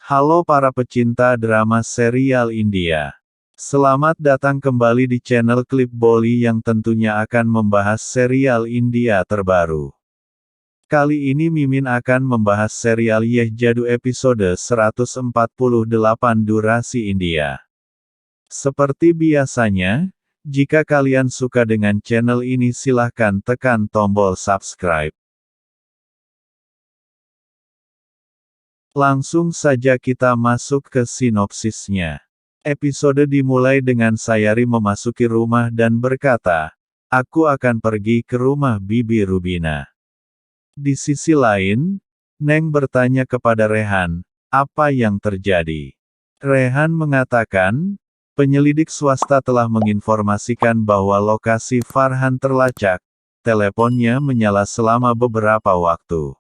Halo para pecinta drama serial India. Selamat datang kembali di channel Klip Bolly yang tentunya akan membahas serial India terbaru. Kali ini Mimin akan membahas serial Yeh Jadoo episode 148 durasi India. Seperti biasanya, jika kalian suka dengan channel ini silahkan tekan tombol subscribe. Langsung saja kita masuk ke sinopsisnya. Episode dimulai dengan Sayari memasuki rumah dan berkata, "Aku akan pergi ke rumah Bibi Rubina." Di sisi lain, Neng bertanya kepada Rehan, apa yang terjadi? Rehan mengatakan, penyelidik swasta telah menginformasikan bahwa lokasi Farhan terlacak, teleponnya menyala selama beberapa waktu.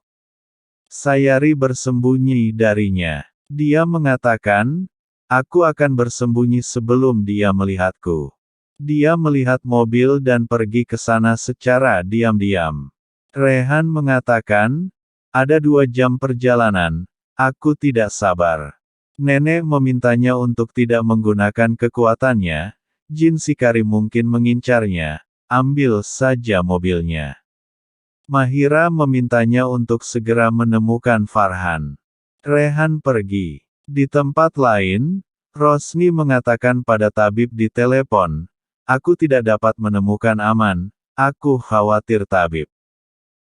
Sayari bersembunyi darinya. Dia mengatakan, aku akan bersembunyi sebelum dia melihatku. Dia melihat mobil dan pergi ke sana secara diam-diam. Rehan mengatakan, ada 2 jam perjalanan, aku tidak sabar. Nenek memintanya untuk tidak menggunakan kekuatannya, jin Sikari mungkin mengincarnya, ambil saja mobilnya. Mahira memintanya untuk segera menemukan Farhan. Rehan pergi. Di tempat lain, Rosni mengatakan pada tabib di telepon, aku tidak dapat menemukan Aman, aku khawatir tabib.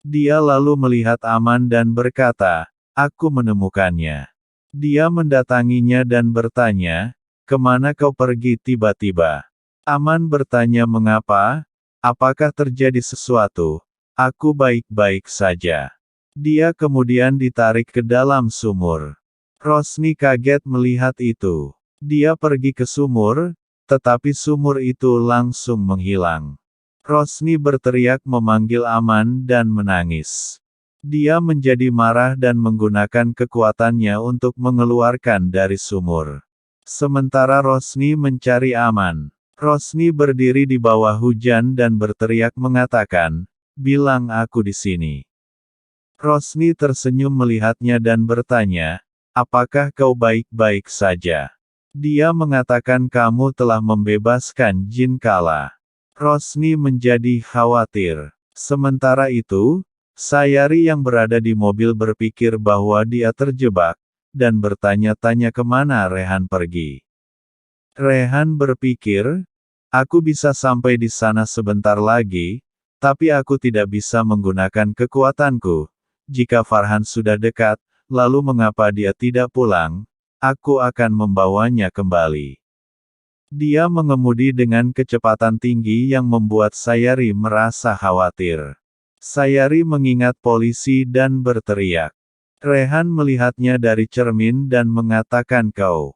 Dia lalu melihat Aman dan berkata, aku menemukannya. Dia mendatanginya dan bertanya, kemana kau pergi tiba-tiba? Aman bertanya mengapa? Apakah terjadi sesuatu? Aku baik-baik saja. Dia kemudian ditarik ke dalam sumur. Rosni kaget melihat itu. Dia pergi ke sumur, tetapi sumur itu langsung menghilang. Rosni berteriak memanggil Aman dan menangis. Dia menjadi marah dan menggunakan kekuatannya untuk mengeluarkan dari sumur. Sementara Rosni mencari Aman. Rosni berdiri di bawah hujan dan berteriak mengatakan, bilang aku di sini. Rosni tersenyum melihatnya dan bertanya, apakah kau baik-baik saja? Dia mengatakan kamu telah membebaskan jin kala. Rosni menjadi khawatir. Sementara itu, Sayari yang berada di mobil berpikir bahwa dia terjebak, dan bertanya-tanya kemana Rehan pergi. Rehan berpikir, aku bisa sampai di sana sebentar lagi, tapi aku tidak bisa menggunakan kekuatanku. Jika Farhan sudah dekat, lalu mengapa dia tidak pulang? Aku akan membawanya kembali. Dia mengemudi dengan kecepatan tinggi yang membuat Sayari merasa khawatir. Sayari mengingat polisi dan berteriak. Rehan melihatnya dari cermin dan mengatakan kau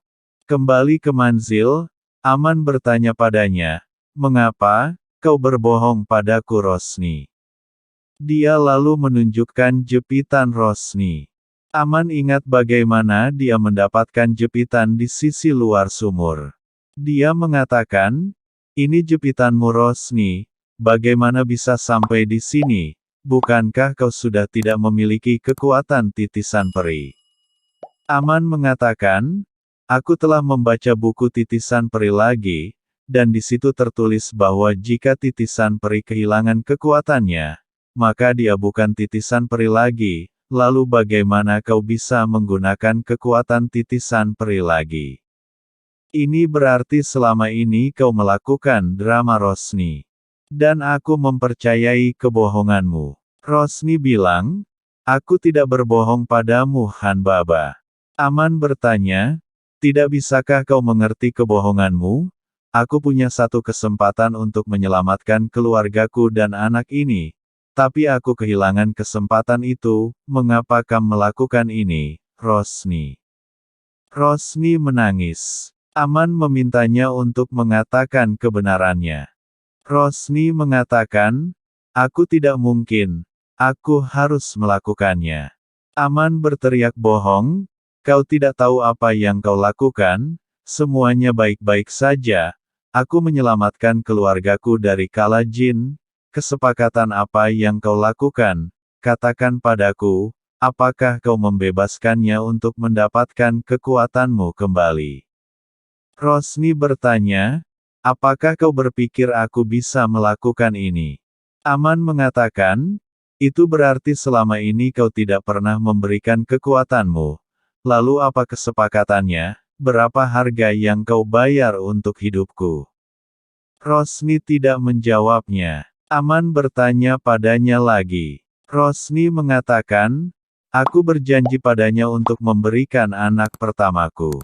kembali ke manzil. Aman bertanya padanya, mengapa kau berbohong padaku Rosni? Dia lalu menunjukkan jepitan Rosni. Aman ingat bagaimana dia mendapatkan jepitan di sisi luar sumur. Dia mengatakan, ini jepitanmu Rosni, bagaimana bisa sampai di sini? Bukankah kau sudah tidak memiliki kekuatan titisan peri? Aman mengatakan, aku telah membaca buku titisan peri lagi, dan di situ tertulis bahwa jika titisan peri kehilangan kekuatannya, maka dia bukan titisan peri lagi, lalu bagaimana kau bisa menggunakan kekuatan titisan peri lagi? Ini berarti selama ini kau melakukan drama Rosni. Dan aku mempercayai kebohonganmu. Rosni bilang, aku tidak berbohong padamu Han Baba. Aman bertanya, tidak bisakah kau mengerti kebohonganmu? Aku punya satu kesempatan untuk menyelamatkan keluargaku dan anak ini. Tapi aku kehilangan kesempatan itu, mengapa kamu melakukan ini, Rosni? Rosni menangis. Aman memintanya untuk mengatakan kebenarannya. Rosni mengatakan, aku tidak mungkin, aku harus melakukannya. Aman berteriak bohong, kau tidak tahu apa yang kau lakukan, semuanya baik-baik saja, aku menyelamatkan keluargaku dari kala jin, kesepakatan apa yang kau lakukan, katakan padaku, Apakah kau membebaskannya untuk mendapatkan kekuatanmu kembali? Rosni bertanya, apakah kau berpikir aku bisa melakukan ini? Aman mengatakan, itu berarti selama ini kau tidak pernah memberikan kekuatanmu. Lalu apa kesepakatannya? Berapa harga yang kau bayar untuk hidupku? Rosni tidak menjawabnya. Aman bertanya padanya lagi. Rosni mengatakan, aku berjanji padanya untuk memberikan anak pertamaku.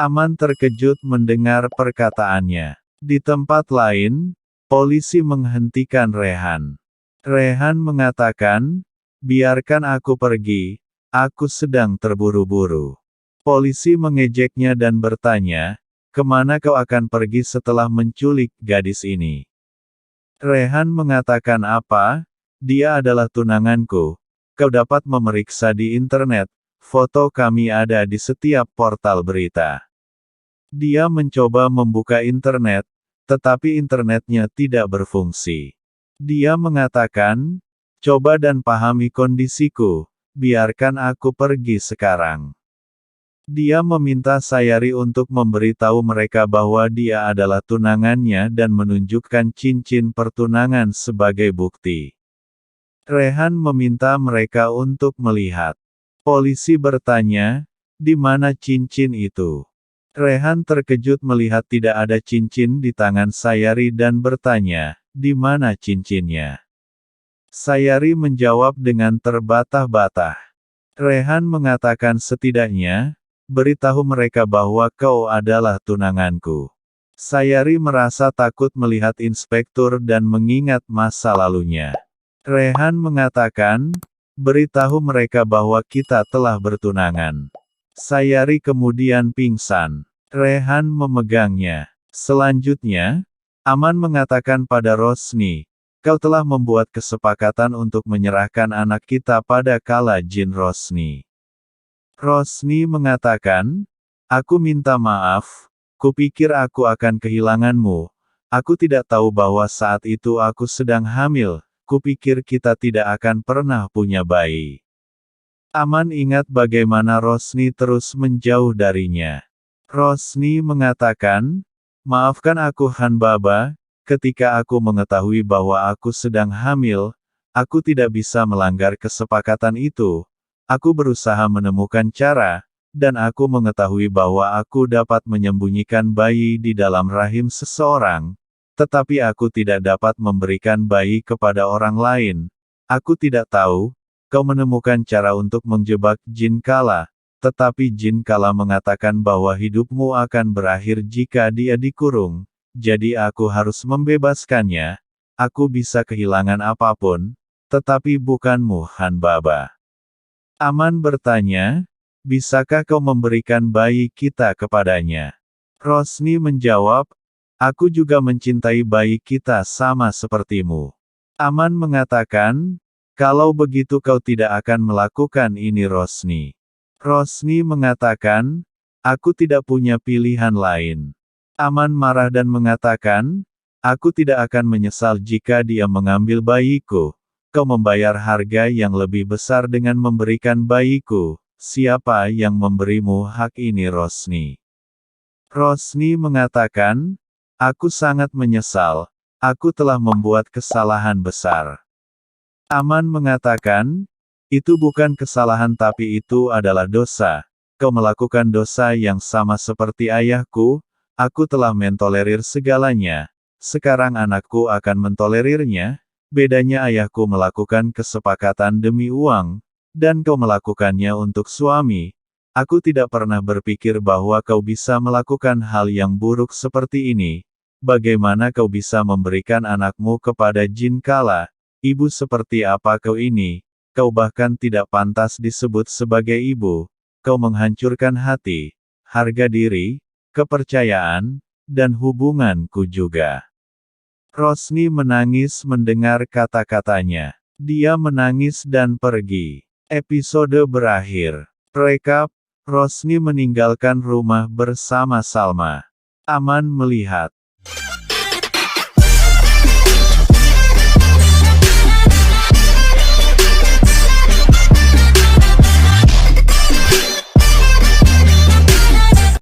Aman terkejut mendengar perkataannya. Di tempat lain, polisi menghentikan Rehan. Rehan mengatakan, biarkan aku pergi, aku sedang terburu-buru. Polisi mengejeknya dan bertanya, kemana kau akan pergi setelah menculik gadis ini? Rehan mengatakan apa? Dia adalah tunanganku. Kau dapat memeriksa di internet, foto kami ada di setiap portal berita. Dia mencoba membuka internet, tetapi internetnya tidak berfungsi. Dia mengatakan, coba dan pahami kondisiku, biarkan aku pergi sekarang. Dia meminta Sayari untuk memberitahu mereka bahwa dia adalah tunangannya dan menunjukkan cincin pertunangan sebagai bukti. Rehan meminta mereka untuk melihat. Polisi bertanya, di mana cincin itu? Rehan terkejut melihat tidak ada cincin di tangan Sayari dan bertanya, di mana cincinnya? Sayari menjawab dengan terbata-bata. Rehan mengatakan setidaknya, beritahu mereka bahwa kau adalah tunanganku. Sayari merasa takut melihat inspektur dan mengingat masa lalunya. Rehan mengatakan, beritahu mereka bahwa kita telah bertunangan. Sayari kemudian pingsan. Rehan memegangnya. Selanjutnya, Aman mengatakan pada Rosni, kau telah membuat kesepakatan untuk menyerahkan anak kita pada Kala Jin Rosni. Rosni mengatakan, aku minta maaf, kupikir aku akan kehilanganmu. Aku tidak tahu bahwa saat itu aku sedang hamil, kupikir kita tidak akan pernah punya bayi. Aman ingat bagaimana Rosni terus menjauh darinya. Rosni mengatakan, maafkan aku Han Baba, ketika aku mengetahui bahwa aku sedang hamil, aku tidak bisa melanggar kesepakatan itu. Aku berusaha menemukan cara, dan aku mengetahui bahwa aku dapat menyembunyikan bayi di dalam rahim seseorang, tetapi aku tidak dapat memberikan bayi kepada orang lain. Aku tidak tahu, kau menemukan cara untuk menjebak Jin Kala, tetapi Jin Kala mengatakan bahwa hidupmu akan berakhir jika dia dikurung, jadi aku harus membebaskannya. Aku bisa kehilangan apapun, tetapi bukanmu Han Baba. Aman bertanya, bisakah kau memberikan bayi kita kepadanya? Rosni menjawab, aku juga mencintai bayi kita sama sepertimu. Aman mengatakan, kalau begitu kau tidak akan melakukan ini Rosni. Rosni mengatakan, aku tidak punya pilihan lain. Aman marah dan mengatakan, aku tidak akan menyesal jika dia mengambil bayiku. Kau membayar harga yang lebih besar dengan memberikan bayiku. Siapa yang memberimu hak ini Rosni? Rosni mengatakan, aku sangat menyesal. Aku telah membuat kesalahan besar. Aman mengatakan, itu bukan kesalahan tapi itu adalah dosa. Kau melakukan dosa yang sama seperti ayahku. Aku telah mentolerir segalanya. Sekarang anakku akan mentolerirnya. Bedanya ayahku melakukan kesepakatan demi uang, dan kau melakukannya untuk suami. Aku tidak pernah berpikir bahwa kau bisa melakukan hal yang buruk seperti ini. Bagaimana kau bisa memberikan anakmu kepada Jin Kala? Ibu seperti apa kau ini? Kau bahkan tidak pantas disebut sebagai ibu. Kau menghancurkan hati, harga diri, kepercayaan, dan hubunganku juga. Rosni menangis mendengar kata-katanya. Dia menangis dan pergi. Episode berakhir. Rekap, Rosni meninggalkan rumah bersama Salma. Aman melihat